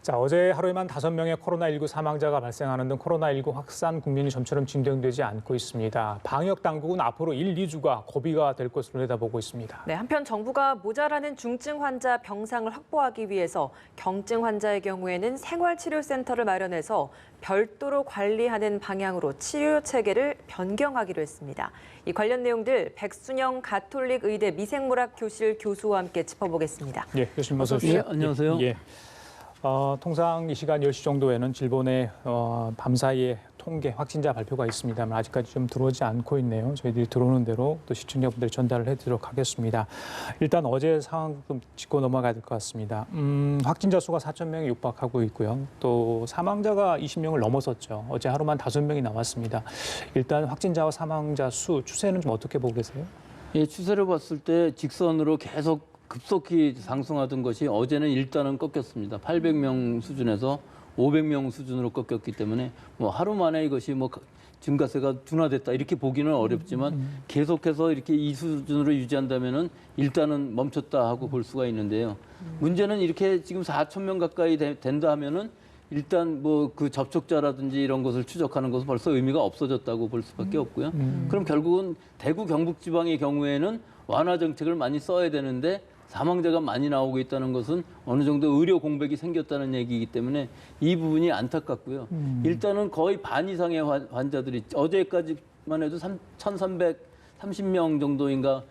자, 어제 하루에만 5명의 코로나19 사망자가 발생하는 등 코로나19 확산 국민이 좀처럼 진정되지 않고 있습니다. 방역 당국은 앞으로 1, 2주가 고비가 될 것으로 내다보고 있습니다. 네, 한편 정부가 모자라는 중증 환자 병상을 확보하기 위해서 경증 환자의 경우에는 생활치료센터를 마련해서 별도로 관리하는 방향으로 치료 체계를 변경하기로 했습니다. 이 관련 내용들 백순영 가톨릭 의대 미생물학 교실 교수와 함께 짚어보겠습니다. 예, 교수님 어서 오십시오. 예, 안녕하세요. 예. 통상 이 시간 10시 정도에는 질본의 밤사이에 통계 확진자 발표가 있습니다만 아직까지 좀 들어오지 않고 있네요. 저희들이 들어오는 대로 또 시청자분들이 전달을 해드리도록 하겠습니다. 일단 어제 상황 좀 짚고 넘어가야 될 것 같습니다. 확진자 수가 4,000명에 육박하고 있고요. 또 사망자가 20명을 넘어섰죠. 어제 하루만 5명이 나왔습니다. 일단 확진자와 사망자 수 추세는 좀 어떻게 보고 계세요? 예, 추세를 봤을 때 직선으로 계속 급속히 상승하던 것이 어제는 일단은 꺾였습니다. 800명 수준에서 500명 수준으로 꺾였기 때문에 뭐 하루 만에 이것이 뭐 증가세가 둔화됐다 이렇게 보기는 어렵지만 계속해서 이렇게 이 수준으로 유지한다면은 일단은 멈췄다 하고 볼 수가 있는데요. 문제는 이렇게 지금 4,000명 가까이 된다 하면은 일단 뭐 그 접촉자라든지 이런 것을 추적하는 것은 벌써 의미가 없어졌다고 볼 수밖에 없고요. 그럼 결국은 대구 경북 지방의 경우에는 완화 정책을 많이 써야 되는데 사망자가 많이 나오고 있다는 것은 어느 정도 의료 공백이 생겼다는 얘기이기 때문에 이 부분이 안타깝고요. 일단은 거의 반 이상의 환자들이 어제까지만 해도 1,330명 정도인가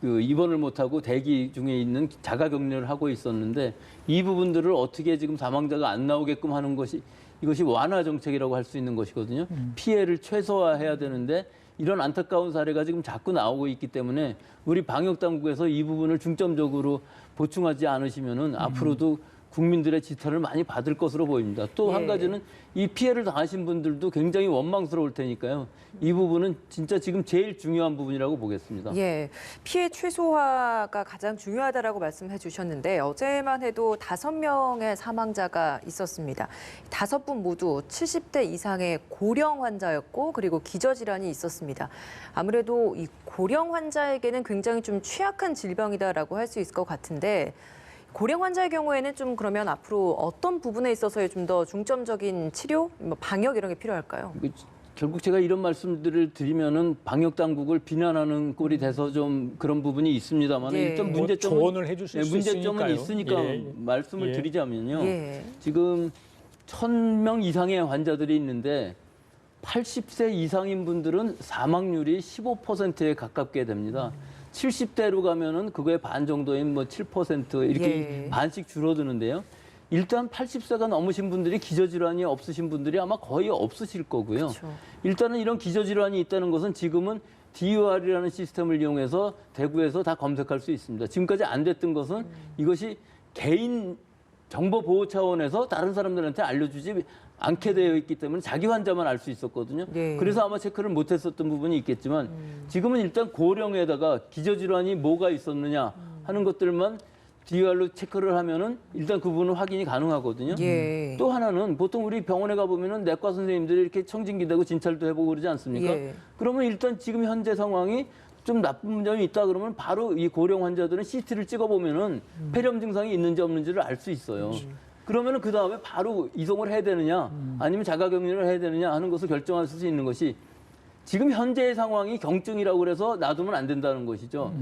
그 입원을 못하고 대기 중에 있는 자가격리를 하고 있었는데 이 부분들을 어떻게 지금 사망자가 안 나오게끔 하는 것이 이것이 완화 정책이라고 할 수 있는 것이거든요. 피해를 최소화해야 되는데 이런 안타까운 사례가 지금 자꾸 나오고 있기 때문에 우리 방역당국에서 이 부분을 중점적으로 보충하지 않으시면은 앞으로도 국민들의 지탄을 많이 받을 것으로 보입니다. 또 한 가지는 이 피해를 당하신 분들도 굉장히 원망스러울 테니까요. 이 부분은 진짜 지금 제일 중요한 부분이라고 보겠습니다. 예, 피해 최소화가 가장 중요하다라고 말씀해 주셨는데 어제만 해도 5명의 사망자가 있었습니다. 5분 모두 70대 이상의 고령 환자였고 그리고 기저질환이 있었습니다. 아무래도 이 고령 환자에게는 굉장히 좀 취약한 질병이다라고 할 수 있을 것 같은데 고령 환자의 경우에는 좀 그러면 앞으로 어떤 부분에 있어서의 좀 더 중점적인 치료, 뭐 방역 이런 게 필요할까요? 결국 제가 이런 말씀들을 드리면은 방역 당국을 비난하는 꼴이 돼서 좀 그런 부분이 있습니다만 일단 문제점은 조언을 해주실 수 문제점은 있으니까요. 있으니까 말씀을 드리자면요. 예. 지금 1,000명 이상의 환자들이 있는데 80세 이상인 분들은 사망률이 15%에 가깝게 됩니다. 70대로 가면은 그거의 반 정도인 뭐 7% 이렇게 반씩 줄어드는데요. 일단 80세가 넘으신 분들이 기저질환이 없으신 분들이 아마 거의 없으실 거고요. 그렇죠. 일단은 이런 기저질환이 있다는 것은 지금은 DUR이라는 시스템을 이용해서 대구에서 다 검색할 수 있습니다. 지금까지 안 됐던 것은 이것이 개인 정보 보호 차원에서 다른 사람들한테 알려주지 않게 되어 있기 때문에 자기 환자만 알 수 있었거든요. 그래서 아마 체크를 못했었던 부분이 있겠지만 지금은 일단 고령에다가 기저질환이 뭐가 있었느냐 하는 것들만 DR로 체크를 하면은 일단 그 부분은 확인이 가능하거든요. 또 하나는 보통 우리 병원에 가보면은 내과 선생님들이 이렇게 청진기대고 진찰도 해보고 그러지 않습니까? 그러면 일단 지금 현재 상황이 좀 나쁜 점이 있다 그러면 바로 이 고령 환자들은 CT를 찍어보면은 폐렴 증상이 있는지 없는지를 알 수 있어요. 그러면은 그 다음에 바로 이송을 해야 되느냐 아니면 자가격리를 해야 되느냐 하는 것을 결정할 수 있는 것이 지금 현재의 상황이 경증이라고 그래서 놔두면 안 된다는 것이죠.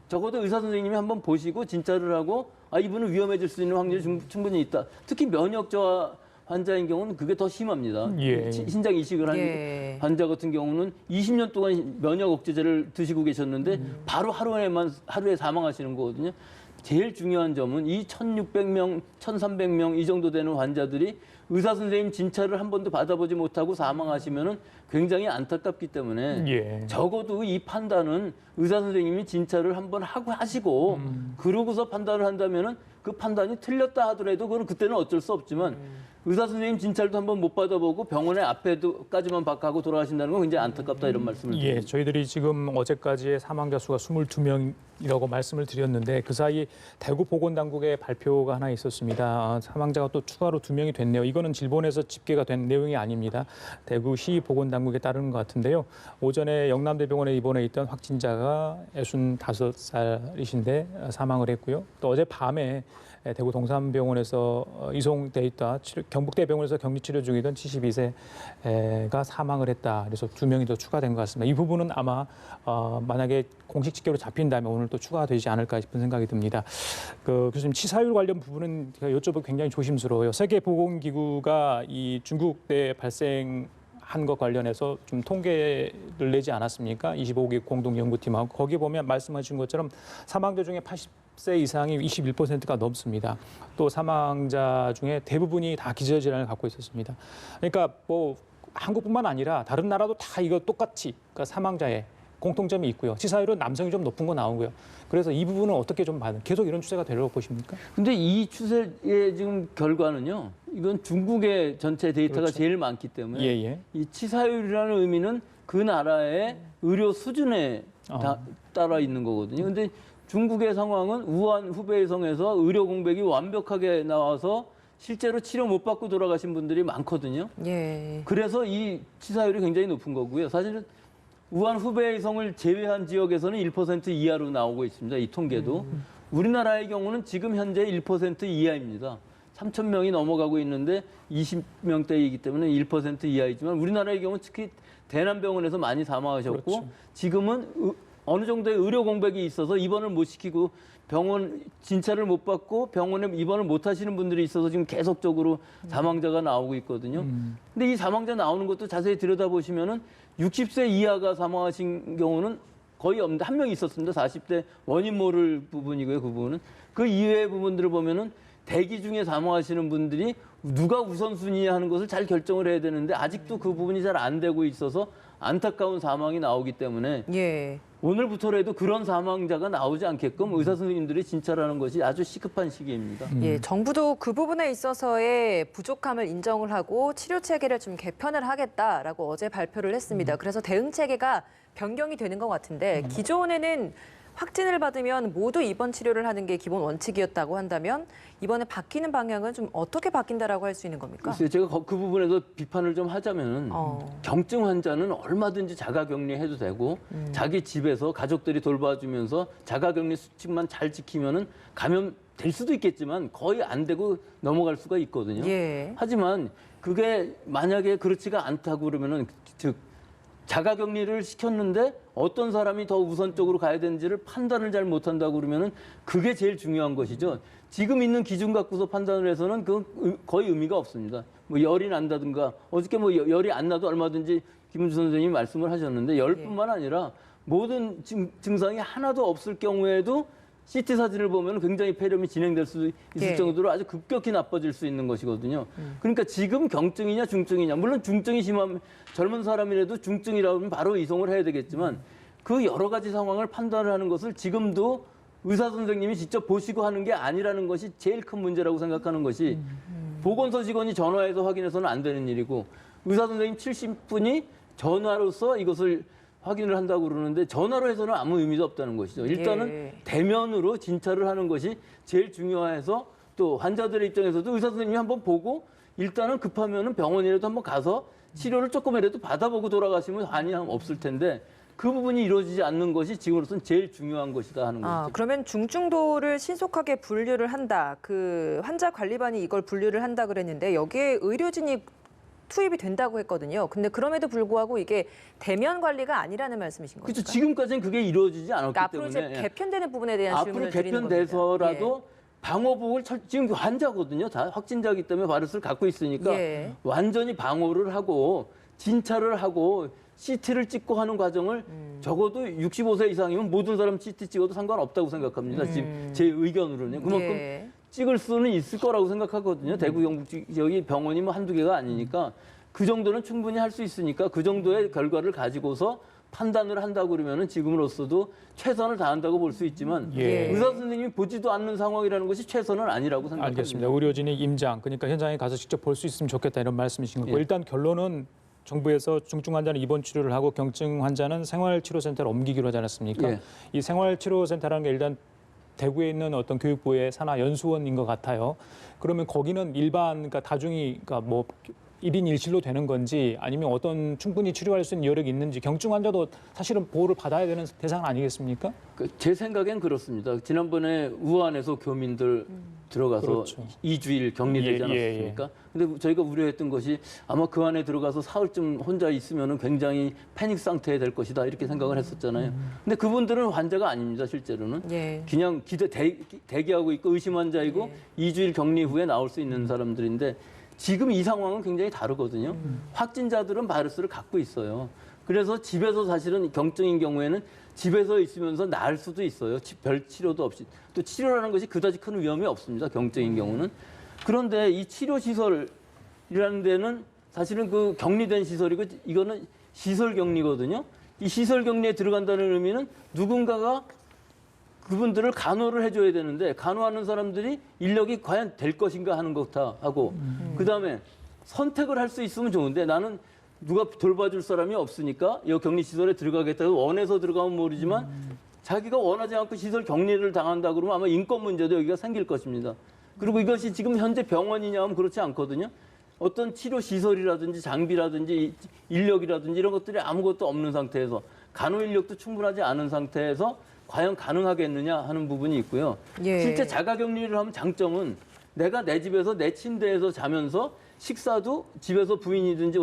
적어도 의사 선생님이 한번 보시고 진찰을 하고 이분은 위험해질 수 있는 확률이 충분히 있다. 특히 면역 저하 환자인 경우는 그게 더 심합니다. 신장 이식을 한 환자 같은 경우는 20년 동안 면역 억제제를 드시고 계셨는데 바로 하루에 사망하시는 거거든요. 제일 중요한 점은 이 1,600명, 1,300명 이 정도 되는 환자들이 의사 선생님 진찰을 한 번도 받아보지 못하고 사망하시면은 굉장히 안타깝기 때문에 적어도 이 판단은 의사 선생님이 진찰을 한번 하시고 그러고서 판단을 한다면은 그 판단이 틀렸다 하더라도 그건 그때는 어쩔 수 없지만 의사 선생님 진찰도 한번 못 받아보고 병원의 앞에까지만 박하고 돌아가신다는 건 굉장히 안타깝다 이런 말씀을 드립니다. 저희들이 지금 어제까지의 사망자 수가 22명이라고 말씀을 드렸는데 그 사이 대구 보건당국의 발표가 하나 있었습니다. 사망자가 또 추가로 2명이 됐네요. 이거는 질본에서 집계가 된 내용이 아닙니다. 대구시 보건당국에 따르는 것 같은데요. 오전에 영남대병원에 입원해 있던 확진자가 65살이신데 사망을 했고요. 또 어젯밤에 대구 동산병원에서 이송돼 있다 경북대병원에서 격리치료 중이던 72세가 사망을 했다. 그래서 2명이 더 추가된 것 같습니다. 이 부분은 아마 만약에 공식 집계로 잡힌다면 오늘 또 추가가 되지 않을까 싶은 생각이 듭니다. 교수님 치사율 관련 부분은 제가 여쭤보기 굉장히 조심스러워요. 세계보건기구가 이 중국대 발생 한 것 관련해서 좀 통계를 내지 않았습니까? 25개 공동연구팀하고 거기 보면 말씀하신 것처럼 사망자 중에 80세 이상이 21%가 넘습니다. 또 사망자 중에 대부분이 다 기저질환을 갖고 있었습니다. 그러니까 뭐 한국뿐만 아니라 다른 나라도 다 이거 똑같이 그러니까 사망자의 공통점이 있고요. 치사율은 남성이 좀 높은 거 나오고요. 그래서 이 부분은 어떻게 좀 계속 이런 추세가 되려고 보십니까? 근데 이 추세의 지금 결과는요. 이건 중국의 전체 데이터가 그렇죠. 제일 많기 때문에 예. 이 치사율이라는 의미는 그 나라의 의료 수준에 따라 있는 거거든요. 근데 중국의 상황은 우한 후베이성에서 의료 공백이 완벽하게 나와서 실제로 치료 못 받고 돌아가신 분들이 많거든요. 예. 그래서 이 치사율이 굉장히 높은 거고요. 사실은 우한 후베이성을 제외한 지역에서는 1% 이하로 나오고 있습니다. 이 통계도. 우리나라의 경우는 지금 현재 1% 이하입니다. 3,000명이 넘어가고 있는데 20명대이기 때문에 1% 이하이지만 우리나라의 경우는 특히 대남병원에서 많이 사망하셨고 그렇죠. 지금은 어느 정도의 의료 공백이 있어서 입원을 못 시키고 병원 진찰을 못 받고 병원에 입원을 못 하시는 분들이 있어서 지금 계속적으로 사망자가 나오고 있거든요. 근데 이 사망자 나오는 것도 자세히 들여다보시면은 60세 이하가 사망하신 경우는 거의 없는데 한 명 있었습니다. 40대 원인 모를 부분이고요. 그 부분은. 그 이외의 부분들을 보면은 대기 중에 사망하시는 분들이 누가 우선순위 하는 것을 잘 결정을 해야 되는데 아직도 그 부분이 잘 안 되고 있어서 안타까운 사망이 나오기 때문에 예. 오늘부터라도 그런 사망자가 나오지 않게끔 의사 선생님들이 진찰하는 것이 아주 시급한 시기입니다. 예, 정부도 그 부분에 있어서의 부족함을 인정을 하고 치료 체계를 좀 개편을 하겠다라고 어제 발표를 했습니다. 그래서 대응 체계가 변경이 되는 것 같은데 기존에는 확진을 받으면 모두 입원 치료를 하는 게 기본 원칙이었다고 한다면 이번에 바뀌는 방향은 좀 어떻게 바뀐다라고 할 수 있는 겁니까? 글쎄요, 제가 그 부분에서 비판을 좀 하자면은 경증 환자는 얼마든지 자가격리해도 되고 자기 집에서 가족들이 돌봐주면서 자가격리 수칙만 잘 지키면은 감염될 수도 있겠지만 거의 안 되고 넘어갈 수가 있거든요. 예. 하지만 그게 만약에 그렇지가 않다고 그러면은 즉 자가격리를 시켰는데 어떤 사람이 더 우선적으로 가야 되는지를 판단을 잘 못한다고 그러면은 그게 제일 중요한 것이죠. 지금 있는 기준 갖고서 판단을 해서는 그 거의 의미가 없습니다. 뭐 열이 난다든가 어저께 뭐 열이 안 나도 얼마든지 김은주 선생님이 말씀을 하셨는데 열뿐만 아니라 모든 증상이 하나도 없을 경우에도 CT 사진을 보면 굉장히 폐렴이 진행될 수 있을 예. 정도로 아주 급격히 나빠질 수 있는 것이거든요. 그러니까 지금 경증이냐 중증이냐 물론 중증이 심한 젊은 사람이라도 중증이라고 하면 바로 이송을 해야 되겠지만 그 여러 가지 상황을 판단을 하는 것을 지금도 의사 선생님이 직접 보시고 하는 게 아니라는 것이 제일 큰 문제라고 생각하는 것이 보건소 직원이 전화해서 확인해서는 안 되는 일이고 의사 선생님 70분이 전화로서 이것을 확인을 한다고 그러는데 전화로 해서는 아무 의미도 없다는 것이죠. 일단은 예. 대면으로 진찰을 하는 것이 제일 중요해서 또 환자들의 입장에서도 의사 선생님이 한번 보고 일단은 급하면은 병원이라도 한번 가서 치료를 조금이라도 받아보고 돌아가시면 한이 없을 텐데 그 부분이 이루어지지 않는 것이 지금으로서는 제일 중요한 것이다 하는 거죠. 그러면 중증도를 신속하게 분류를 한다. 그 환자 관리반이 이걸 분류를 한다 그랬는데 여기에 의료진이 투입이 된다고 했거든요. 근데 그럼에도 불구하고 이게 대면 관리가 아니라는 말씀이신 거죠? 그렇죠. 지금까지는 그게 이루어지지 않았기 그러니까 앞으로 때문에 이제 개편되는 부분에 대한 앞으로 질문을 드리는 겁니다. 개편돼서라도 방호복을 지금 환자거든요. 다 확진자이기 때문에 바이러스를 갖고 있으니까 예. 완전히 방호를 하고 진찰을 하고 CT를 찍고 하는 과정을 적어도 65세 이상이면 모든 사람 CT 찍어도 상관없다고 생각합니다. 지금 제 의견으로는요. 그만큼 예. 찍을 수는 있을 거라고 생각하거든요. 대구 경북 지역이 병원이 뭐 한두 개가 아니니까 그 정도는 충분히 할 수 있으니까 그 정도의 결과를 가지고서 판단을 한다고 그러면은 지금으로서도 최선을 다한다고 볼 수 있지만 예. 의사 선생님이 보지도 않는 상황이라는 것이 최선은 아니라고 생각합니다. 알겠습니다. 의료진의 임장, 그러니까 현장에 가서 직접 볼 수 있으면 좋겠다 이런 말씀이신 거고 예. 일단 결론은 정부에서 중증 환자는 입원 치료를 하고 경증 환자는 생활치료센터로 옮기기로 하지 않았습니까? 예. 이 생활치료센터라는 게 일단 대구에 있는 어떤 교육부의 산하 연수원인 것 같아요. 그러면 거기는 일반 그러니까 다중이 그러니까 뭐 1인 1실로 되는 건지 아니면 어떤 충분히 치료할 수 있는 여력이 있는지 경증 환자도 사실은 보호를 받아야 되는 대상 아니겠습니까? 제 생각엔 그렇습니다. 지난번에 우한에서 교민들 들어가서 그렇죠. 2주일 격리되지 예, 예, 예. 않았습니까? 근데 저희가 우려했던 것이 아마 그 안에 들어가서 사흘쯤 혼자 있으면 굉장히 패닉 상태에 될 것이다 이렇게 생각을 했었잖아요. 근데 그분들은 환자가 아닙니다, 실제로는. 예. 그냥 대기하고 있고 의심 환자이고 2주일 격리 후에 나올 수 있는 사람들인데 지금 이 상황은 굉장히 다르거든요. 확진자들은 바이러스를 갖고 있어요. 그래서 집에서 사실은 경증인 경우에는 집에서 있으면서 나을 수도 있어요. 별 치료도 없이. 또 치료라는 것이 그다지 큰 위험이 없습니다. 경증인 경우는. 그런데 이 치료시설이라는 데는 사실은 그 격리된 시설이고 이거는 시설 격리거든요. 이 시설 격리에 들어간다는 의미는 누군가가 그분들을 간호를 해줘야 되는데 간호하는 사람들이 인력이 과연 될 것인가 하는 것부터 하고 그다음에 선택을 할 수 있으면 좋은데 나는 누가 돌봐줄 사람이 없으니까 이 격리시설에 들어가겠다고 원해서 들어가면 모르지만 자기가 원하지 않고 시설 격리를 당한다 그러면 아마 인권 문제도 여기가 생길 것입니다. 그리고 이것이 지금 현재 병원이냐 하면 그렇지 않거든요. 어떤 치료시설이라든지 장비라든지 인력이라든지 이런 것들이 아무것도 없는 상태에서 간호 인력도 충분하지 않은 상태에서 과연 가능하겠느냐 하는 부분이 있고요. 예. 실제 자가격리를 하면 장점은 내가 내 집에서 내 침대에서 자면서 식사도 집에서 부인이든지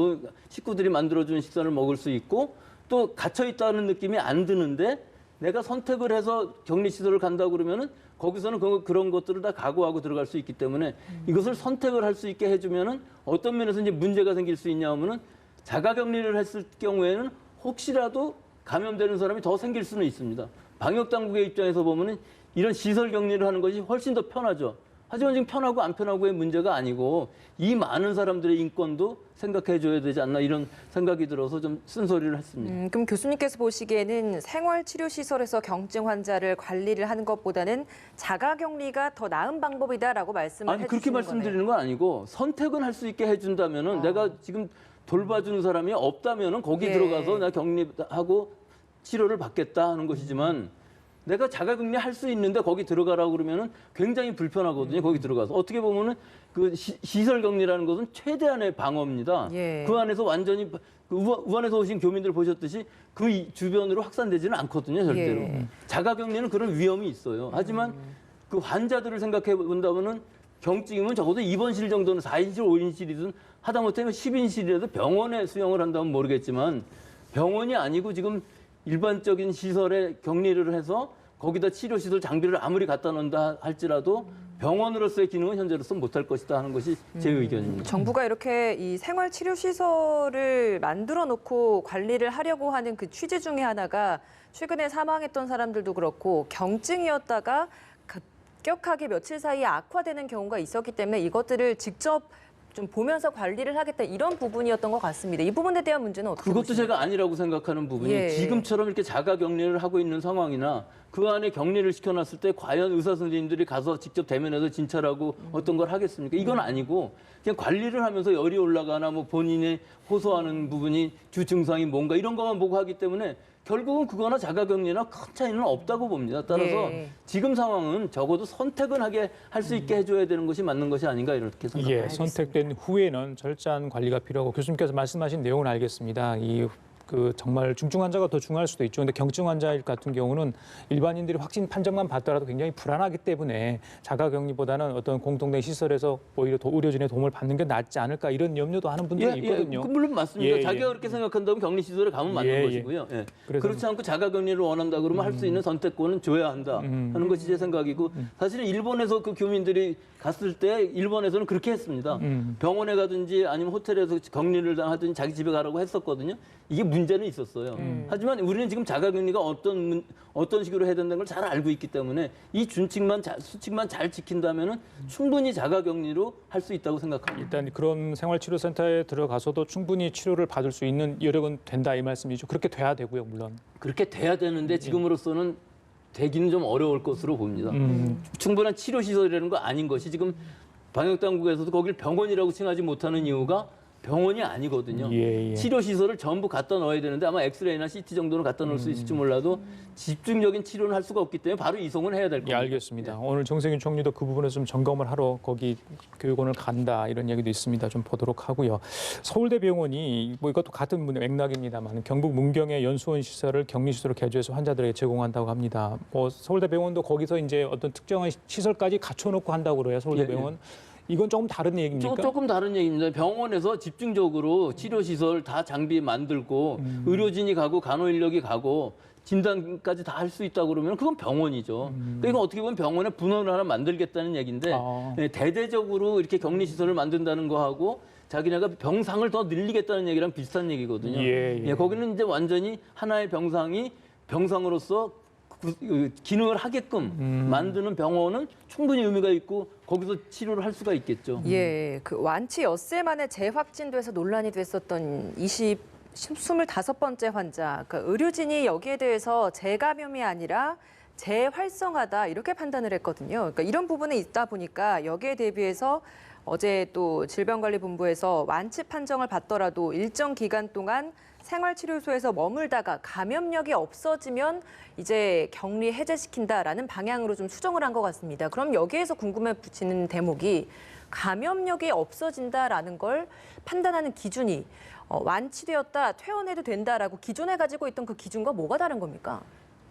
식구들이 만들어준 식사를 먹을 수 있고 또 갇혀있다는 느낌이 안 드는데 내가 선택을 해서 격리시설을 간다고 그러면은 거기서는 그런 것들을 다 각오하고 들어갈 수 있기 때문에 이것을 선택을 할 수 있게 해주면은 어떤 면에서 이제 문제가 생길 수 있냐 하면은 자가격리를 했을 경우에는 혹시라도 감염되는 사람이 더 생길 수는 있습니다. 방역당국의 입장에서 보면은 이런 시설 격리를 하는 것이 훨씬 더 편하죠. 하지만 지금 편하고 안 편하고의 문제가 아니고 이 많은 사람들의 인권도 생각해 줘야 되지 않나 이런 생각이 들어서 좀 쓴소리를 했습니다. 그럼 교수님께서 보시기에는 생활치료시설에서 경증 환자를 관리를 하는 것보다는 자가격리가 더 나은 방법이다라고 말씀을 아니 해주시는 그렇게 거네요. 말씀드리는 건 아니고 선택은 할 수 있게 해준다면은 내가 지금 돌봐주는 사람이 없다면은 거기 예. 들어가서 나 격리하고 치료를 받겠다 하는 것이지만 내가 자가격리 할 수 있는데 거기 들어가라고 그러면은 굉장히 불편하거든요. 거기 들어가서 어떻게 보면은 그 시설 격리라는 것은 최대한의 방어입니다. 예. 그 안에서 완전히 그 우한에서 오신 교민들 보셨듯이 그 주변으로 확산되지는 않거든요, 절대로. 예. 자가격리는 그런 위험이 있어요. 하지만 그 환자들을 생각해 본다면은 경증이면 적어도 입원실 정도는 4인실, 5인실이든 하다못해 10인실이라도 병원에 수용을 한다면 모르겠지만 병원이 아니고 지금 일반적인 시설에 격리를 해서 거기다 치료시설 장비를 아무리 갖다 놓는다 할지라도 병원으로서의 기능은 현재로서 못할 것이다 하는 것이 제 의견입니다. 정부가 이렇게 이 생활치료시설을 만들어 놓고 관리를 하려고 하는 그 취지 중에 하나가 최근에 사망했던 사람들도 그렇고 경증이었다가 급격하게 며칠 사이에 악화되는 경우가 있었기 때문에 이것들을 직접 좀 보면서 관리를 하겠다 이런 부분이었던 것 같습니다. 이 부분에 대한 문제는 어떻게 그것도 보십니까? 제가 아니라고 생각하는 부분이 예. 지금처럼 이렇게 자가격리를 하고 있는 상황이나 그 안에 격리를 시켜놨을 때 과연 의사 선생님들이 가서 직접 대면해서 진찰하고 어떤 걸 하겠습니까? 이건 아니고 그냥 관리를 하면서 열이 올라가나 뭐 본인이 호소하는 부분이 주 증상이 뭔가 이런 것만 보고 하기 때문에 결국은 그거나 자가격리나 큰 차이는 없다고 봅니다. 따라서 예. 지금 상황은 적어도 선택은 하게 할 수 있게 해줘야 되는 것이 맞는 것이 아닌가 이렇게 생각합니다. 예, 선택된 후에는 철저한 관리가 필요하고 교수님께서 말씀하신 내용은 알겠습니다. 정말 중증 환자가 더 중요할 수도 있죠. 근데 경증 환자 같은 경우는 일반인들이 확진 판정만 받더라도 굉장히 불안하기 때문에 자가격리보다는 어떤 공동된 시설에서 오히려 의료진의 도움을 받는 게 낫지 않을까 이런 염려도 하는 분들이 있거든요. 그 물론 맞습니다. 예, 자기가 예. 그렇게 생각한다면 격리시설에 가면 맞는 예, 것이고요. 예. 그래서 그렇지 않고 자가격리를 원한다 그러면 할 수 있는 선택권은 줘야 한다 하는 것이 제 생각이고 사실은 일본에서 그 교민들이 갔을 때 일본에서는 그렇게 했습니다. 병원에 가든지 아니면 호텔에서 격리를 하든지 자기 집에 가라고 했었거든요. 이게 문제는 있었어요. 하지만 우리는 지금 자가격리가 어떤 식으로 해야 된다는 걸 잘 알고 있기 때문에 이 수칙만 잘 지킨다면은 충분히 자가격리로 할 수 있다고 생각합니다. 일단 그런 생활치료센터에 들어가서도 충분히 치료를 받을 수 있는 여력은 된다 이 말씀이죠. 그렇게 돼야 되고요, 물론. 그렇게 돼야 되는데 지금으로서는 되기는 좀 어려울 것으로 봅니다. 충분한 치료시설이라는 거 아닌 것이 지금 방역당국에서도 거길 병원이라고 칭하지 못하는 이유가 병원이 아니거든요. 예. 치료 시설을 전부 갖다 넣어야 되는데 아마 엑스레이나 CT 정도는 갖다 넣을 수 있을지 몰라도 집중적인 치료는 할 수가 없기 때문에 바로 이송을 해야 될 예, 겁니다. 알겠습니다. 오늘 정세균 총리도 그 부분에서 좀 점검을 하러 거기 교육원을 간다 이런 얘기도 있습니다. 좀 보도록 하고요. 서울대병원이 뭐 이것도 같은 맥락입니다만 경북 문경의 연수원 시설을 격리시설로 개조해서 환자들에게 제공한다고 합니다. 뭐 서울대병원도 거기서 이제 어떤 특정한 시설까지 갖춰놓고 한다고 그래요. 서울대병원. 이건 조금 다른 얘기입니까? 조금 다른 얘기입니다. 병원에서 집중적으로 치료시설 다 장비 만들고 의료진이 가고 간호인력이 가고 진단까지 다 할 수 있다고 그러면 그건 병원이죠. 그러니까 이건 어떻게 보면 병원의 분원을 하나 만들겠다는 얘기인데 네, 대대적으로 이렇게 격리시설을 만든다는 거하고 자기네가 병상을 더 늘리겠다는 얘기랑 비슷한 얘기거든요. 예. 거기는 이제 완전히 하나의 병상이 병상으로서 기능을 하게끔 만드는 병원은 충분히 의미가 있고 거기서 치료를 할 수가 있겠죠. 예, 그 완치 엿새 만에 재확진돼서 논란이 됐었던 25번째 환자, 그러니까 의료진이 여기에 대해서 재감염이 아니라 재활성화다 이렇게 판단을 했거든요. 그러니까 이런 부분이 있다 보니까 여기에 대비해서 어제 또 질병관리본부에서 완치 판정을 받더라도 일정 기간 동안 생활치료소에서 머물다가 감염력이 없어지면 이제 격리 해제시킨다라는 방향으로 좀 수정을 한 것 같습니다. 그럼 여기에서 궁금해 붙이는 대목이 감염력이 없어진다라는 걸 판단하는 기준이 완치되었다, 퇴원해도 된다라고 기존에 가지고 있던 그 기준과 뭐가 다른 겁니까?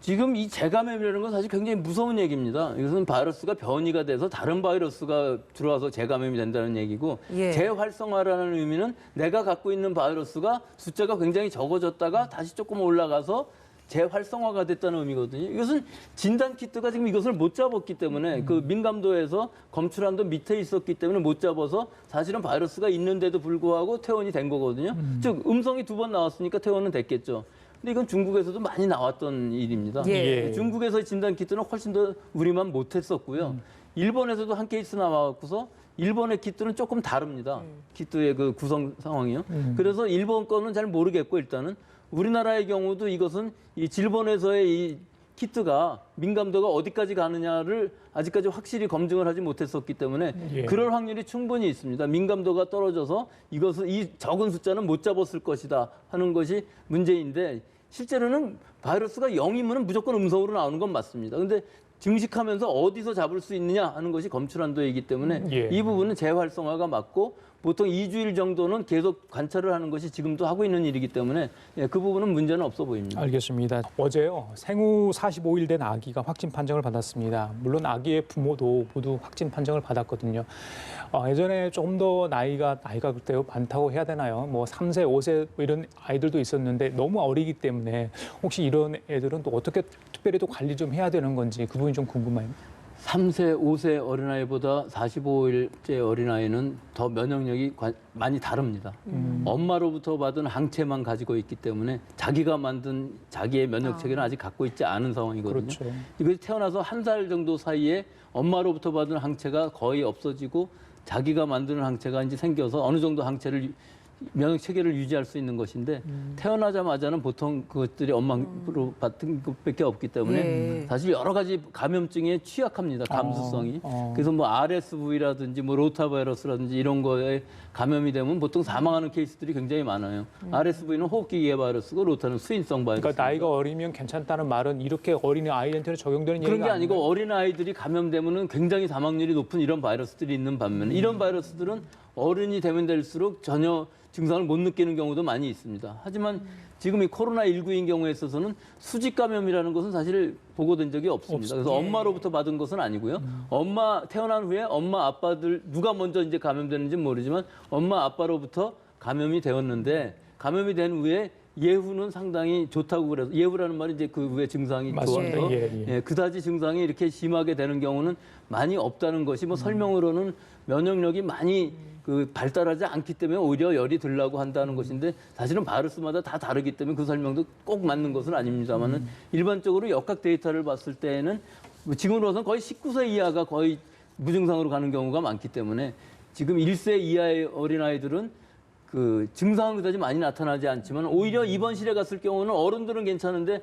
지금 이 재감염이라는 건 사실 굉장히 무서운 얘기입니다. 이것은 바이러스가 변이가 돼서 다른 바이러스가 들어와서 재감염이 된다는 얘기고 예. 재활성화라는 의미는 내가 갖고 있는 바이러스가 숫자가 굉장히 적어졌다가 다시 조금 올라가서 재활성화가 됐다는 의미거든요. 이것은 진단 키트가 지금 이것을 못 잡았기 때문에 그 민감도에서 검출한도 밑에 있었기 때문에 못 잡아서 사실은 바이러스가 있는데도 불구하고 퇴원이 된 거거든요. 즉 음성이 2번 나왔으니까 퇴원은 됐겠죠. 근데 이건 중국에서도 많이 나왔던 일입니다. 예. 중국에서의 진단 키트는 훨씬 더 우리만 못했었고요. 일본에서도 한 케이스 나와갖고서 일본의 키트는 조금 다릅니다. 키트의 그 구성 상황이요. 그래서 일본 거는 잘 모르겠고 일단은 우리나라의 경우도 이것은 이 질본에서의 이 키트가 민감도가 어디까지 가느냐를 아직까지 확실히 검증을 하지 못했었기 때문에 예. 그럴 확률이 충분히 있습니다. 민감도가 떨어져서 이것을 이 적은 숫자는 못 잡았을 것이다 하는 것이 문제인데 실제로는 바이러스가 0이면 무조건 음성으로 나오는 건 맞습니다. 근데 증식하면서 어디서 잡을 수 있느냐 하는 것이 검출한도이기 때문에 예. 이 부분은 재활성화가 맞고 보통 2주일 정도는 계속 관찰을 하는 것이 지금도 하고 있는 일이기 때문에 그 부분은 문제는 없어 보입니다. 알겠습니다. 어제요. 생후 45일 된 아기가 확진 판정을 받았습니다. 물론 아기의 부모도 모두 확진 판정을 받았거든요. 예전에 좀 더 나이가 그때 많다고 해야 되나요? 뭐 3세, 5세 이런 아이들도 있었는데 너무 어리기 때문에 혹시 이런 애들은 또 어떻게 특별히 또 관리 좀 해야 되는 건지 그 부분이 좀 궁금해요. 3세, 5세 어린아이보다 45일째 어린아이는 더 면역력이 많이 다릅니다. 엄마로부터 받은 항체만 가지고 있기 때문에 자기가 만든 자기의 면역 체계는 아직 갖고 있지 않은 상황이거든요. 그렇죠. 이것이 태어나서 1살 정도 사이에 엄마로부터 받은 항체가 거의 없어지고 자기가 만드는 항체가 이제 생겨서 어느 정도 항체를 면역 체계를 유지할 수 있는 것인데 태어나자마자는 보통 그것들이 엄마로 받은 것밖에 없기 때문에 예. 사실 여러 가지 감염증에 취약합니다. 감수성이. 그래서 뭐 RSV라든지 뭐 로타바이러스라든지 이런 거에 감염이 되면 보통 사망하는 케이스들이 굉장히 많아요. RSV는 호흡기계 바이러스고 로타는 수인성 바이러스. 그러니까 나이가 어리면 괜찮다는 말은 이렇게 어린 아이한테는 적용되는 그런 얘기가 게 아니고 어린 아이들이 감염되면은 굉장히 사망률이 높은 이런 바이러스들이 있는 반면에 이런 바이러스들은 어른이 되면 될수록 전혀 증상을 못 느끼는 경우도 많이 있습니다. 하지만 지금 이 코로나19인 경우에 있어서는 수직 감염이라는 것은 사실 보고된 적이 없습니다. 그래서 엄마로부터 받은 것은 아니고요. 엄마 태어난 후에 엄마 아빠들 누가 먼저 이제 감염되는지는 모르지만 엄마 아빠로부터 감염이 되었는데 감염이 된 후에 예후는 상당히 좋다고 그래서 예후라는 말이 이제 그 후에 증상이 맞습니다. 좋아서 예. 그다지 증상이 이렇게 심하게 되는 경우는 많이 없다는 것이 뭐 설명으로는 면역력이 많이 그 발달하지 않기 때문에 오히려 열이 들라고 한다는 것인데 사실은 바이러스마다 다 다르기 때문에 그 설명도 꼭 맞는 것은 아닙니다만은 일반적으로 역학 데이터를 봤을 때에는 지금으로서는 거의 19세 이하가 거의 무증상으로 가는 경우가 많기 때문에 지금 1세 이하의 어린아이들은 그 증상은 그다지 많이 나타나지 않지만 오히려 입원실에 갔을 경우는 어른들은 괜찮은데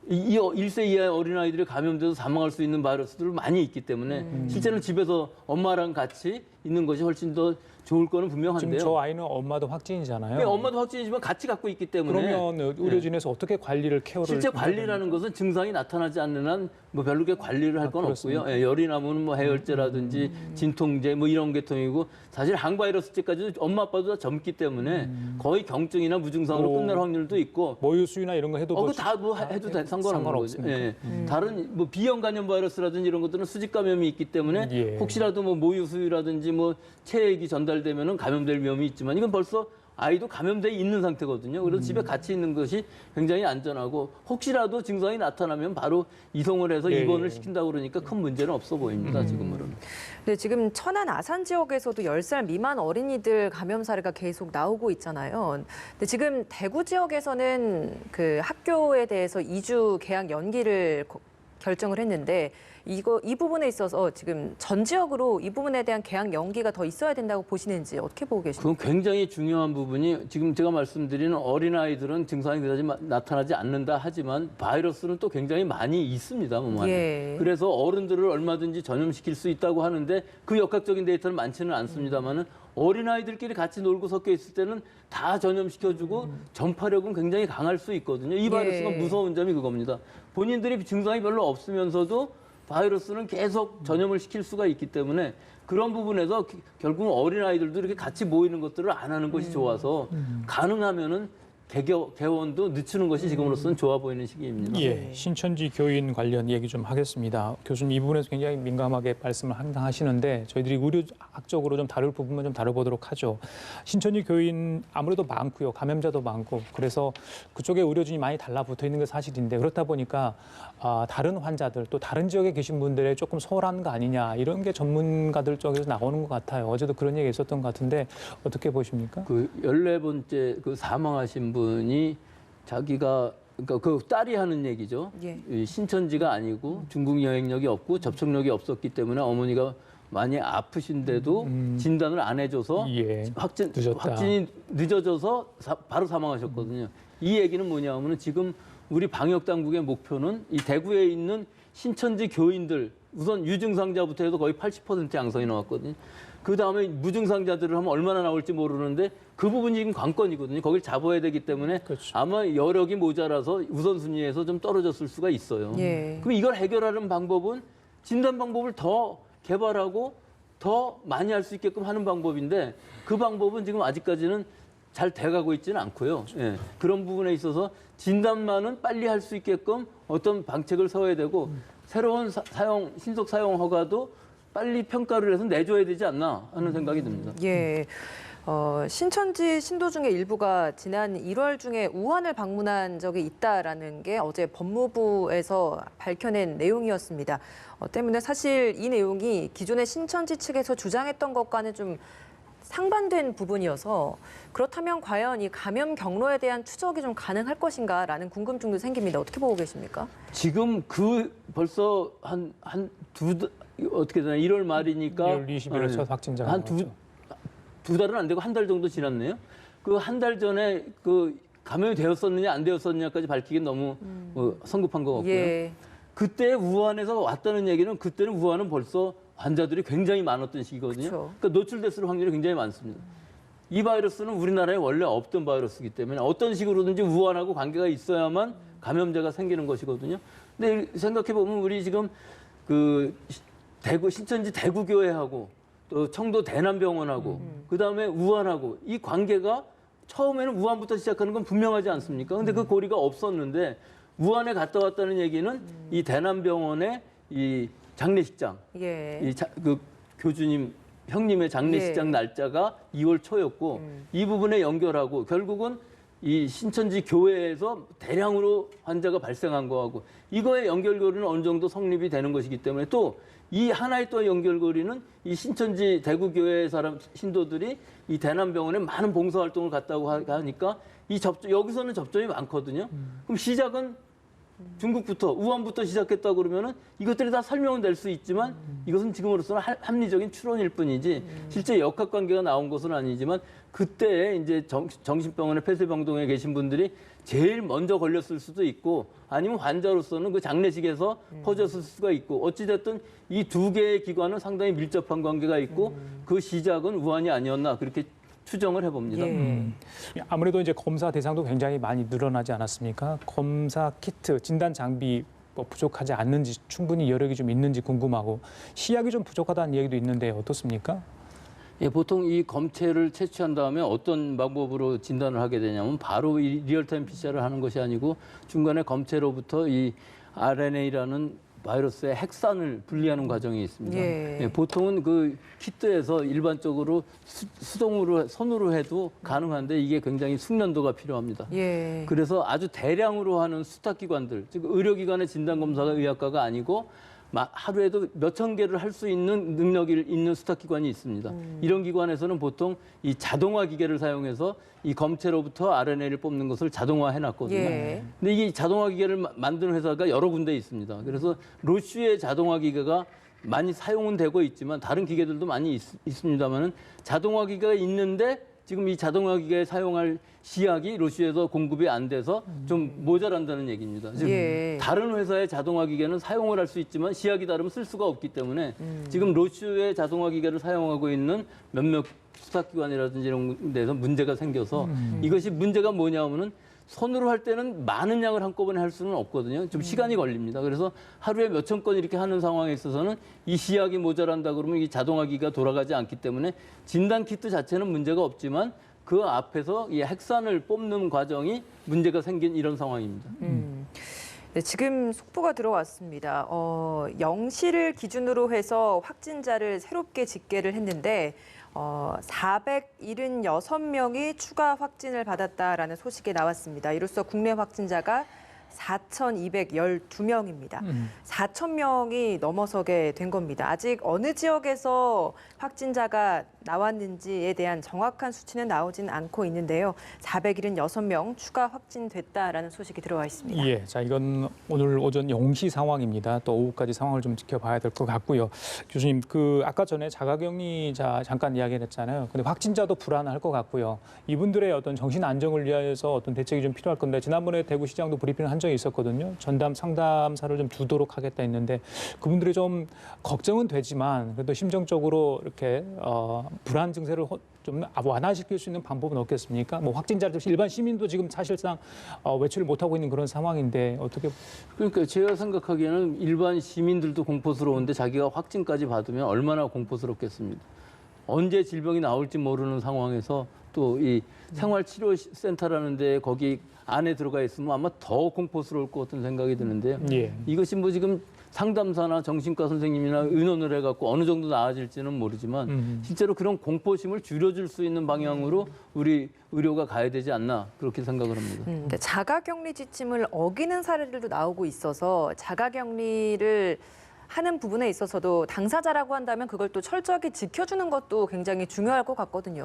이 1세 이하의 어린아이들이 감염돼서 사망할 수 있는 바이러스들이 많이 있기 때문에 실제는 집에서 엄마랑 같이 있는 것이 훨씬 더 좋을 거는 분명한데요. 지금 저 아이는 엄마도 확진이잖아요. 네, 엄마도 확진이지만 같이 갖고 있기 때문에 그러면 의료진에서 어떻게 관리를 케어를 실제 관리라는 것은 증상이 나타나지 않는 한 뭐 별로 그렇게 관리를 할 건 없고요. 예, 열이 나면 뭐 해열제라든지 진통제 뭐 이런 계통이고 사실 항바이러스제까지도 엄마 아빠도 다 젊기 때문에 거의 경증이나 무증상으로 오. 끝날 확률도 있고 모유 수유나 이런 거 해도 그 다 뭐 해도 상관없는 거죠. 상관없습니까? 예. 다른 뭐 비형 감염 바이러스라든지 이런 것들은 수직 감염이 있기 때문에 예. 혹시라도 뭐 모유 수유라든지 뭐 체액이 전달되면은 감염될 위험이 있지만 이건 벌써 아이도 감염돼 있는 상태거든요. 그래서 집에 같이 있는 것이 굉장히 안전하고 혹시라도 증상이 나타나면 바로 이송을 해서 예, 입원을 예. 시킨다고 그러니까 큰 문제는 없어 보입니다. 지금으로는. 네, 지금 천안 아산 지역에서도 10살 미만 어린이들 감염 사례가 계속 나오고 있잖아요. 근데 지금 대구 지역에서는 그 학교에 대해서 2주 개학 연기를 결정을 했는데 이 부분에 있어서 지금 전 지역으로 이 부분에 대한 개학 연기가 더 있어야 된다고 보시는지 어떻게 보고 계십니까? 그건 굉장히 중요한 부분이 지금 제가 말씀드리는 어린아이들은 증상이 그다지 나타나지 않는다 하지만 바이러스는 또 굉장히 많이 있습니다. 몸 안에. 예. 그래서 어른들을 얼마든지 전염시킬 수 있다고 하는데 그 역학적인 데이터는 많지는 않습니다만은 어린아이들끼리 같이 놀고 섞여 있을 때는 다 전염시켜주고 전파력은 굉장히 강할 수 있거든요. 이 바이러스가 예. 무서운 점이 그겁니다. 본인들이 증상이 별로 없으면서도 바이러스는 계속 전염을 시킬 수가 있기 때문에 그런 부분에서 결국은 어린아이들도 이렇게 같이 모이는 것들을 안 하는 것이 좋아서 가능하면은 개원도 늦추는 것이 지금으로서는 좋아 보이는 시기입니다. 예, 신천지 교인 관련 얘기 좀 하겠습니다. 교수님 이 부분에서 굉장히 민감하게 말씀을 항상 하시는데 저희들이 의료학적으로 좀 다룰 부분만 좀 다뤄보도록 하죠. 신천지 교인 아무래도 많고요. 감염자도 많고 그래서 그쪽에 의료진이 많이 달라붙어 있는 게 사실인데 그렇다 보니까 다른 환자들 또 다른 지역에 계신 분들의 조금 소홀한 거 아니냐 이런 게 전문가들 쪽에서 나오는 것 같아요. 어제도 그런 얘기 있었던 것 같은데 어떻게 보십니까? 그 14번째 그 사망하신 분이 자기가 그러니까 그 딸이 하는 얘기죠. 예. 이 신천지가 아니고 중국 여행력이 없고 접촉력이 없었기 때문에 어머니가 많이 아프신데도 진단을 안 해줘서 예, 늦었다. 확진이 늦어져서 바로 사망하셨거든요. 이 얘기는 뭐냐면은 지금 우리 방역 당국의 목표는 이 대구에 있는 신천지 교인들 우선 유증상자부터 해서 거의 80% 양성이 나왔거든요. 그 다음에 무증상자들을 하면 얼마나 나올지 모르는데 그 부분이 지금 관건이거든요. 거길 잡아야 되기 때문에 그렇죠. 아마 여력이 모자라서 우선순위에서 좀 떨어졌을 수가 있어요. 예. 그럼 이걸 해결하는 방법은 진단 방법을 더 개발하고 더 많이 할 수 있게끔 하는 방법인데 그 방법은 지금 아직까지는 잘 돼가고 있지는 않고요. 예. 그런 부분에 있어서 진단만은 빨리 할 수 있게끔 어떤 방책을 세워야 되고 새로운 신속 사용 허가도 빨리 평가를 해서 내줘야 되지 않나 하는 생각이 듭니다. 예. 신천지 신도 중에 일부가 지난 1월 중에 우한을 방문한 적이 있다라는 게 어제 법무부에서 밝혀낸 내용이었습니다. 때문에 사실 이 내용이 기존의 신천지 측에서 주장했던 것과는 좀 상반된 부분이어서 그렇다면 과연 이 감염 경로에 대한 추적이 좀 가능할 것인가라는 궁금증도 생깁니다. 어떻게 보고 계십니까? 지금 벌써 어떻게 되나 1월 말이니까 1월 20일에 첫 확진자가 나왔죠. 두 달은 안 되고 한 달 정도 지났네요. 그 한 달 전에 그 감염이 되었었느냐 안 되었었느냐까지 밝히긴 너무 성급한 것 같고요. 예. 그때 우한에서 왔다는 얘기는 그때는 우한은 벌써 환자들이 굉장히 많았던 시기거든요. 그쵸. 그러니까 노출됐을 확률이 굉장히 많습니다. 이 바이러스는 우리나라에 원래 없던 바이러스이기 때문에 어떤 식으로든지 우한하고 관계가 있어야만 감염자가 생기는 것이거든요. 근데 생각해 보면 우리 지금 그 신천지 대구교회하고 또 청도 대남병원하고 그다음에 우한하고 이 관계가 처음에는 우한부터 시작하는 건 분명하지 않습니까? 근데 그 고리가 없었는데 우한에 갔다 왔다는 얘기는 이 대남병원의 이 장례식장, 예. 그 교주님 형님의 장례식장 예. 날짜가 2월 초였고 이 부분에 연결하고 결국은 이 신천지 교회에서 대량으로 환자가 발생한 거하고 이거의 연결고리는 어느 정도 성립이 되는 것이기 때문에 또 이 하나의 또 연결고리는 이 신천지 대구교회 신도들이 이 대남병원에 많은 봉사활동을 갔다고 하니까 여기서는 접점이 많거든요. 그럼 시작은 중국부터 우한부터 시작했다 그러면은 이것들이 다 설명은 될 수 있지만 이것은 지금으로서는 합리적인 추론일 뿐이지 실제 역학관계가 나온 것은 아니지만 그때 이제 정신병원에 폐쇄병동에 계신 분들이 제일 먼저 걸렸을 수도 있고 아니면 환자로서는 그 장례식에서 퍼졌을 수가 있고 어찌됐든 이 두 개의 기관은 상당히 밀접한 관계가 있고 그 시작은 우한이 아니었나 그렇게 추정을 해봅니다. 예. 아무래도 이제 검사 대상도 굉장히 많이 늘어나지 않았습니까? 검사 키트, 진단 장비 뭐 부족하지 않는지 충분히 여력이 좀 있는지 궁금하고 시약이 좀 부족하다는 얘기도 있는데 어떻습니까? 예, 보통 이 검체를 채취한 다음에 어떤 방법으로 진단을 하게 되냐면 바로 이 리얼타임 PCR을 하는 것이 아니고 중간에 검체로부터 이 RNA라는 바이러스의 핵산을 분리하는 과정이 있습니다. 예. 보통은 그 키트에서 일반적으로 수동으로 손으로 해도 가능한데 이게 굉장히 숙련도가 필요합니다. 예. 그래서 아주 대량으로 하는 수탁기관들, 즉 의료기관의 진단검사가 의학과가 아니고 하루에도 몇천 개를 할 수 있는 능력이 있는 수탁기관이 있습니다. 이런 기관에서는 보통 이 자동화 기계를 사용해서 이 검체로부터 RNA를 뽑는 것을 자동화해놨거든요. 예. 근데 이 자동화 기계를 만드는 회사가 여러 군데 있습니다. 그래서 로슈의 자동화 기계가 많이 사용은 되고 있지만 다른 기계들도 많이 있습니다만은 자동화 기계가 있는데 지금 이 자동화 기계에 사용할 시약이 로슈에서 공급이 안 돼서 좀 모자란다는 얘기입니다. 즉 예. 다른 회사의 자동화 기계는 사용을 할 수 있지만 시약이 다르면 쓸 수가 없기 때문에 지금 로슈의 자동화 기계를 사용하고 있는 몇몇 수탁기관이라든지 이런 데서 문제가 생겨서 이것이 문제가 뭐냐면은 손으로 할 때는 많은 양을 한꺼번에 할 수는 없거든요. 좀 시간이 걸립니다. 그래서 하루에 몇천 건 이렇게 하는 상황에 있어서는 이 시약이 모자란다 그러면 이 자동화기가 돌아가지 않기 때문에 진단 키트 자체는 문제가 없지만 그 앞에서 이 핵산을 뽑는 과정이 문제가 생긴 이런 상황입니다. 네, 지금 속보가 들어왔습니다. 영시를 기준으로 해서 확진자를 새롭게 집계를 했는데 476명이 추가 확진을 받았다라는 소식이 나왔습니다. 이로써 국내 확진자가 4,212명입니다. 4,000명이 넘어서게 된 겁니다. 아직 어느 지역에서 확진자가 나왔는지에 대한 정확한 수치는 나오진 않고 있는데요. 476명 추가 확진됐다라는 소식이 들어와 있습니다. 예, 자 이건 오늘 오전 0시 상황입니다. 또 오후까지 상황을 좀 지켜봐야 될 것 같고요. 교수님, 그 아까 전에 자가격리자 잠깐 이야기했잖아요. 근데 확진자도 불안할 것 같고요. 이분들의 어떤 정신 안정을 위해서 어떤 대책이 좀 필요할 건데 지난번에 대구시장도 브리핑을 한 적이 있었거든요. 전담 상담사를 좀 두도록 하겠다 했는데 그분들이 좀 걱정은 되지만 그래도 심정적으로 이렇게 불안 증세를 좀 완화시킬 수 있는 방법은 없겠습니까? 뭐 확진자들 일반 시민도 지금 사실상 외출을 못 하고 있는 그런 상황인데 어떻게? 그러니까 제가 생각하기에는 일반 시민들도 공포스러운데 자기가 확진까지 받으면 얼마나 공포스럽겠습니다. 언제 질병이 나올지 모르는 상황에서 또 이 생활치료센터라는 데 거기 안에 들어가 있으면 아마 더 공포스러울 것 같은 생각이 드는데요. 예. 이것이 뭐 지금 상담사나 정신과 선생님이나 의논을 해갖고 어느 정도 나아질지는 모르지만 실제로 그런 공포심을 줄여줄 수 있는 방향으로 우리 의료가 가야 되지 않나 그렇게 생각을 합니다. 근데 자가격리 지침을 어기는 사례들도 나오고 있어서 자가격리를 하는 부분에 있어서도 당사자라고 한다면 그걸 또 철저하게 지켜주는 것도 굉장히 중요할 것 같거든요.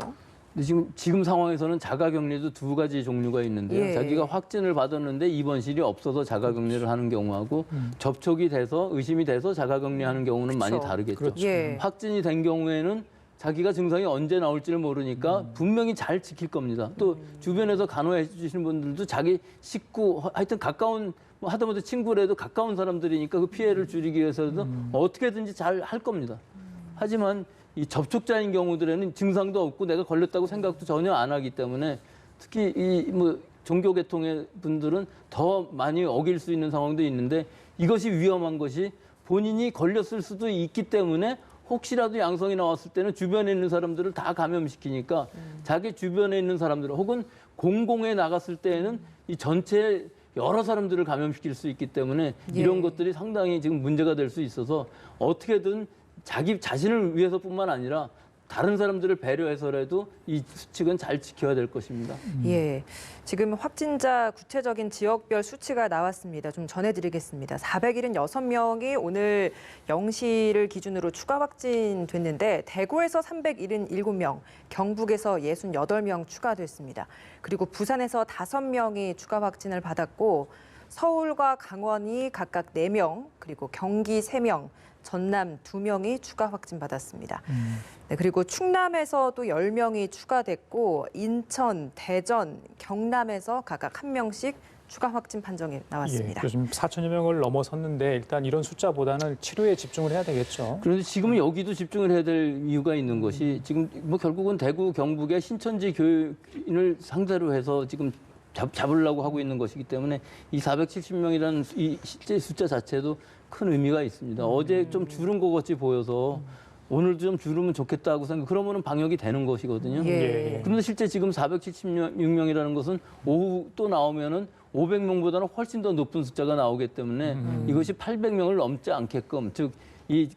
근데 지금 상황에서는 자가격리도 두 가지 종류가 있는데요. 예. 자기가 확진을 받았는데 입원실이 없어서 자가격리를 하는 경우하고 접촉이 돼서 의심이 돼서 자가격리하는 경우는 많이 그렇죠. 다르겠죠. 그렇죠. 예. 확진이 된 경우에는 자기가 증상이 언제 나올지를 모르니까 분명히 잘 지킬 겁니다. 또 주변에서 간호해 주시는 분들도 자기 식구, 하여튼 가까운 뭐 하다못해 친구라도 가까운 사람들이니까 그 피해를 줄이기 위해서도 어떻게든지 잘 할 겁니다. 하지만 이 접촉자인 경우들에는 증상도 없고 내가 걸렸다고 생각도 전혀 안 하기 때문에 특히 이 뭐 종교 계통의 분들은 더 많이 어길 수 있는 상황도 있는데 이것이 위험한 것이 본인이 걸렸을 수도 있기 때문에 혹시라도 양성이 나왔을 때는 주변에 있는 사람들을 다 감염시키니까 자기 주변에 있는 사람들 혹은 공공에 나갔을 때에는 이 전체 여러 사람들을 감염시킬 수 있기 때문에 이런 것들이 상당히 지금 문제가 될 수 있어서 어떻게든 자기 자신을 위해서뿐만 아니라 다른 사람들을 배려해서라도 이 수칙은 잘 지켜야 될 것입니다. 예, 지금 확진자 구체적인 지역별 수치가 나왔습니다. 좀 전해드리겠습니다. 476명이 오늘 0시를 기준으로 추가 확진됐는데 대구에서 377명, 경북에서 68명 추가됐습니다. 그리고 부산에서 5명이 추가 확진을 받았고 서울과 강원이 각각 4명, 그리고 경기 3명, 전남 2명이 추가 확진받았습니다. 네, 그리고 충남에서도 10명이 추가됐고 인천, 대전, 경남에서 각각 1명씩 추가 확진 판정이 나왔습니다. 예, 요즘 4천여 명을 넘어섰는데 일단 이런 숫자보다는 치료에 집중을 해야 되겠죠. 그런데 지금은 여기도 집중을 해야 될 이유가 있는 것이 지금 뭐 결국은 대구 경북의 신천지 교인을 상대로 해서 지금 잡으려고 하고 있는 것이기 때문에 이 470명이라는 이 실제 숫자 자체도 큰 의미가 있습니다. 어제 좀 줄은 것 같이 보여서 오늘도 좀 줄으면 좋겠다고 생각. 그러면은 방역이 되는 것이거든요. 예. 그런데 실제 지금 476명이라는 것은 오후 또 나오면은 500명보다는 훨씬 더 높은 숫자가 나오기 때문에 이것이 800명을 넘지 않게끔 즉 이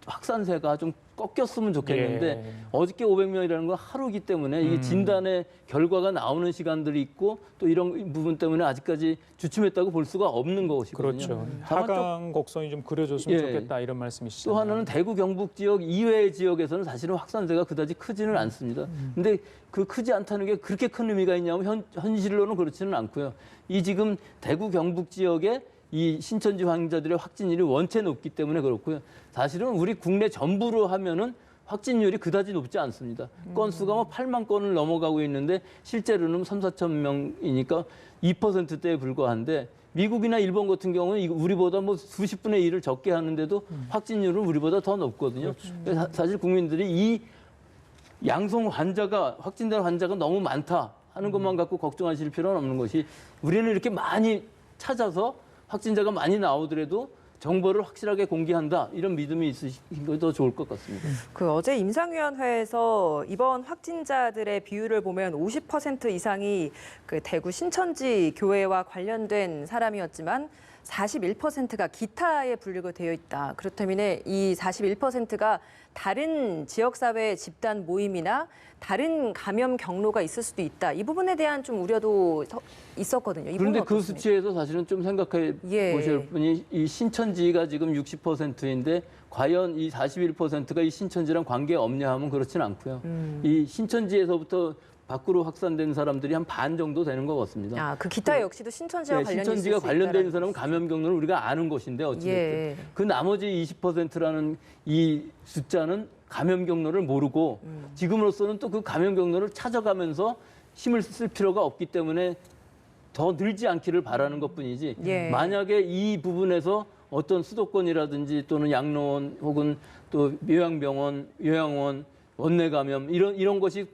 확산세가 좀 꺾였으면 좋겠는데 예. 어저께 500명이라는 건 하루이기 때문에 이게 진단의 결과가 나오는 시간들이 있고 또 이런 부분 때문에 아직까지 주춤했다고 볼 수가 없는 것이거든요. 그렇죠. 다만 좀 하강 곡선이 좀 그려줬으면 예. 좋겠다 이런 말씀이시죠. 또 하나는 대구 경북 지역 이외의 지역에서는 사실은 확산세가 그다지 크지는 않습니다. 근데 그 크지 않다는 게 그렇게 큰 의미가 있냐면 현실로는 그렇지는 않고요. 이 지금 대구 경북 지역에 이 신천지 환자들의 확진율이 원체 높기 때문에 그렇고요. 사실은 우리 국내 전부로 하면은 확진율이 그다지 높지 않습니다. 건수가 뭐 8만 건을 넘어가고 있는데 실제로는 3, 4천 명이니까 2%대에 불과한데 미국이나 일본 같은 경우는 우리보다 뭐 수십 분의 1을 적게 하는데도 확진율은 우리보다 더 높거든요. 그래서 사실 국민들이 이 양성 환자가 확진된 환자가 너무 많다 하는 것만 갖고 걱정하실 필요는 없는 것이 우리는 이렇게 많이 찾아서 확진자가 많이 나오더라도 정보를 확실하게 공개한다 이런 믿음이 있으신 게 더 좋을 것 같습니다. 그 어제 임상위원회에서 이번 확진자들의 비율을 보면 50% 이상이 그 대구 신천지 교회와 관련된 사람이었지만 41%가 기타에 분류가 되어 있다. 그렇다면 이 41%가 다른 지역사회 집단 모임이나 다른 감염 경로가 있을 수도 있다. 이 부분에 대한 좀 우려도 있었거든요. 이 그런데 부분은 그 어떻습니까? 수치에서 사실은 좀 생각해 예. 보실 분이 이 신천지가 지금 60%인데 과연 이 41%가 이 신천지랑 관계 없냐 하면 그렇지는 않고요. 이 신천지에서부터 밖으로 확산된 사람들이 한 반 정도 되는 것 같습니다. 아, 그 기타 역시도 신천지와 네, 관련이 신천지가 있을 수 관련된 있다라는 사람은 감염 경로를 우리가 아는 것인데 어찌됐든 예. 그 나머지 20%라는 이 숫자는 감염 경로를 모르고 지금으로서는 또 그 감염 경로를 찾아가면서 힘을 쓸 필요가 없기 때문에 더 늘지 않기를 바라는 것뿐이지 예. 만약에 이 부분에서 어떤 수도권이라든지 또는 양로원 혹은 또 요양병원, 요양원, 원내 감염 이런 것이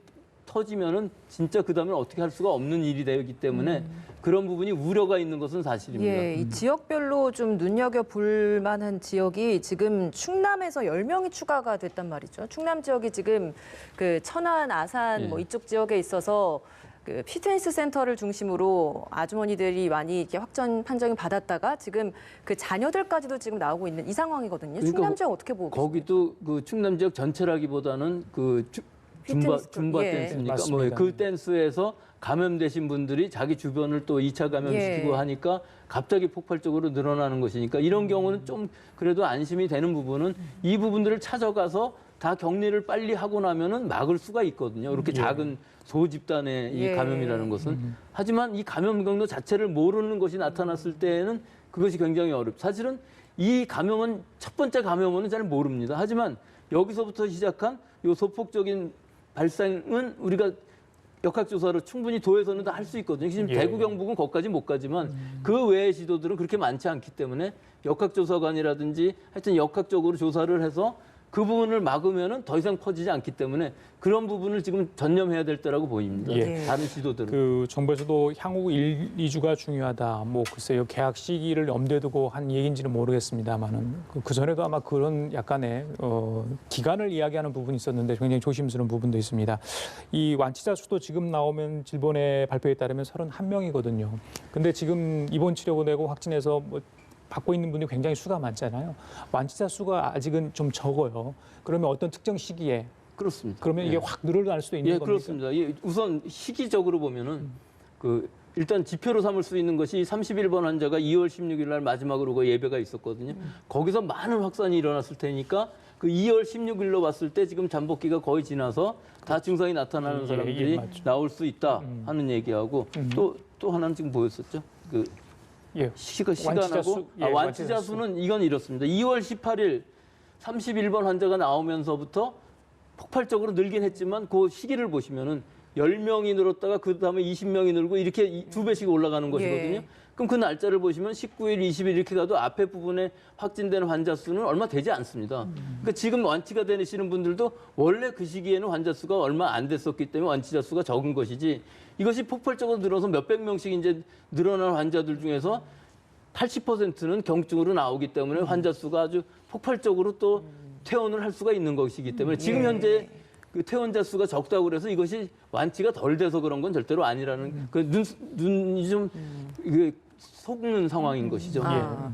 터지면은 진짜 그다음에 어떻게 할 수가 없는 일이 되기 때문에 그런 부분이 우려가 있는 것은 사실입니다. 예, 이 지역별로 좀 눈여겨볼 만한 지역이 지금 충남에서 10명이 추가가 됐단 말이죠. 충남 지역이 지금 그 천안, 아산 뭐 이쪽 지역에 있어서 그 피트니스 센터를 중심으로 아주머니들이 많이 이렇게 확진 판정이 받았다가 지금 그 자녀들까지도 지금 나오고 있는 이 상황이거든요. 그러니까 충남 지역 어떻게 보고 계십니까? 거기도 그 충남 지역 전체라기보다는 그 피트니스 줌바 예. 댄스니까 맞습니다. 그 댄스에서 감염되신 분들이 자기 주변을 또 2차 감염시키고 예. 하니까 갑자기 폭발적으로 늘어나는 것이니까 이런 경우는 좀 그래도 안심이 되는 부분은 이 부분들을 찾아가서 다 격리를 빨리 하고 나면은 막을 수가 있거든요. 이렇게 작은 소집단의 이 예. 감염이라는 것은. 하지만 이 감염 경로 자체를 모르는 것이 나타났을 때에는 그것이 굉장히 어렵죠. 사실은 이 감염은 첫 번째 감염은 잘 모릅니다. 하지만 여기서부터 시작한 요 소폭적인 발생은 우리가 역학조사로 충분히 도에서는 다 할 수 있거든요. 지금 예. 대구 경북은 거기까지 못 가지만 그 외의 지도들은 그렇게 많지 않기 때문에 역학조사관이라든지 하여튼 역학적으로 조사를 해서 그 부분을 막으면은 더 이상 퍼지지 않기 때문에 그런 부분을 지금 전념해야 될 때라고 보입니다. 예. 다른 지도들은. 그 정부에서도 향후 1~2주가 중요하다. 뭐 글쎄요 계약 시기를 염두에 두고 한 얘기인지는 모르겠습니다만은 그 전에도 아마 그런 약간의 기간을 이야기하는 부분이 있었는데 굉장히 조심스러운 부분도 있습니다. 이 완치자 수도 지금 나오면 질본의 발표에 따르면 31명이거든요. 근데 지금 입원 치료 보내고 확진해서 뭐 받고 있는 분이 굉장히 수가 많잖아요. 완치자 수가 아직은 좀 적어요. 그러면 어떤 특정 시기에 그렇습니다. 그러면 이게 확 늘어날 수도 있는 예, 겁니까? 그렇습니다. 예, 우선 시기적으로 보면은 그 일단 지표로 삼을 수 있는 것이 31번 환자가 2월 16일 날 마지막으로 그 예배가 있었거든요. 거기서 많은 확산이 일어났을 테니까 그 2월 16일로 봤을 때 지금 잠복기가 거의 지나서 다 증상이 나타나는 예, 사람들이 맞죠. 나올 수 있다 하는 얘기하고 또 하나는 지금 보였었죠. 그 예. 시간하고 완치자 수, 예, 완치자 완치자 수. 수는 이건 이렇습니다. 2월 18일 31번 환자가 나오면서부터 폭발적으로 늘긴 했지만 그 시기를 보시면은 10명이 늘었다가 그다음에 20명이 늘고 이렇게 2배씩 올라가는 것이거든요. 예. 그럼 그 날짜를 보시면 19일, 20일 이렇게 가도 앞에 부분에 확진되는 환자 수는 얼마 되지 않습니다. 그러니까 지금 완치가 되시는 분들도 원래 그 시기에는 환자 수가 얼마 안 됐었기 때문에 완치자 수가 적은 것이지 이것이 폭발적으로 늘어서 몇백 명씩 이제 늘어난 환자들 중에서 80%는 경증으로 나오기 때문에 환자 수가 아주 폭발적으로 또 퇴원을 할 수가 있는 것이기 때문에 지금 예. 현재 그 퇴원자 수가 적다고 그래서 이것이 완치가 덜 돼서 그런 건 절대로 아니라는 그 눈이 좀 이게 속는 상황인 것이죠. 아,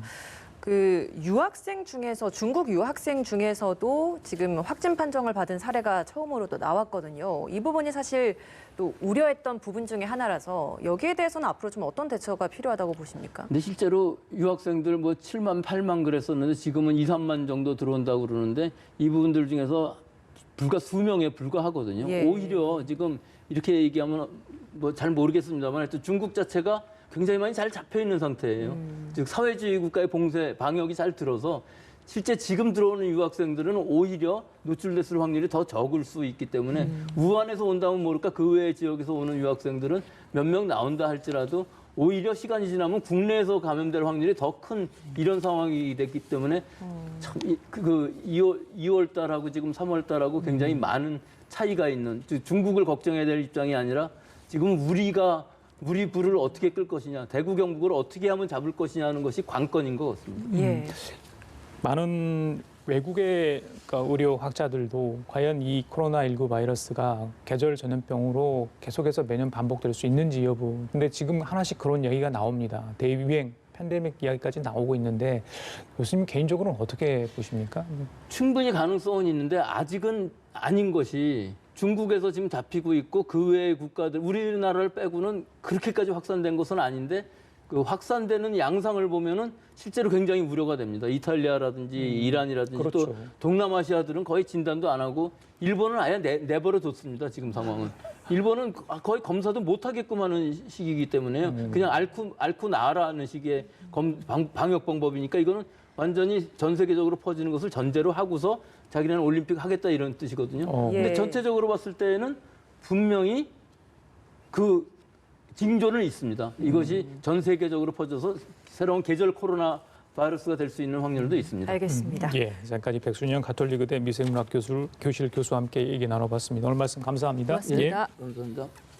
그 유학생 중에서 중국 유학생 중에서도 지금 확진 판정을 받은 사례가 처음으로 또 나왔거든요. 이 부분이 사실 또 우려했던 부분 중에 하나라서 여기에 대해서는 앞으로 좀 어떤 대처가 필요하다고 보십니까? 근데 실제로 유학생들 뭐 7만, 8만 그랬었는데 지금은 2, 3만 정도 들어온다고 그러는데 이 부분들 중에서 불과 수명에 불과하거든요. 예. 오히려 지금 이렇게 얘기하면 뭐 잘 모르겠습니다만 하여튼 중국 자체가 굉장히 많이 잘 잡혀 있는 상태예요. 즉 사회주의 국가의 봉쇄, 방역이 잘 들어서 실제 지금 들어오는 유학생들은 오히려 노출됐을 확률이 더 적을 수 있기 때문에 우한에서 온다면 모를까 그 외의 지역에서 오는 유학생들은 몇 명 나온다 할지라도 오히려 시간이 지나면 국내에서 감염될 확률이 더 큰 이런 상황이 됐기 때문에 참 그 2월 달하고 지금 3월 달하고 굉장히 많은 차이가 있는 즉 중국을 걱정해야 될 입장이 아니라 지금 우리 불을 어떻게 끌 것이냐, 대구 경북을 어떻게 하면 잡을 것이냐 하는 것이 관건인 것 같습니다. 예. 많은 외국의 그러니까 의료 학자들도 과연 이 코로나19 바이러스가 계절 전염병으로 계속해서 매년 반복될 수 있는지 여부. 근데 지금 하나씩 그런 얘기가 나옵니다. 대유행, 팬데믹 이야기까지 나오고 있는데 교수님 개인적으로는 어떻게 보십니까? 충분히 가능성은 있는데 아직은 아닌 것이 중국에서 지금 잡히고 있고 그 외의 국가들 우리나라를 빼고는 그렇게까지 확산된 것은 아닌데 그 확산되는 양상을 보면은 실제로 굉장히 우려가 됩니다. 이탈리아라든지 이란이라든지 그렇죠. 또 동남아시아들은 거의 진단도 안 하고 일본은 아예 내버려 뒀습니다. 지금 상황은. 일본은 거의 검사도 못 하게끔 하는 시기이기 때문에요. 그냥 앓고 나라는 식의 방역 방법이니까 이거는 완전히 전 세계적으로 퍼지는 것을 전제로 하고서 자기네는 올림픽 하겠다 이런 뜻이거든요. 예. 근데 전체적으로 봤을 때는 분명히 그 징조는 있습니다. 이것이 전 세계적으로 퍼져서 새로운 계절 코로나 바이러스가 될 수 있는 확률도 있습니다. 알겠습니다. 예, 지금까지 백순영 가톨릭의대 미생물학 교실 교수와 함께 얘기 나눠봤습니다. 오늘 말씀 감사합니다. 고맙습니다. 감사합니다.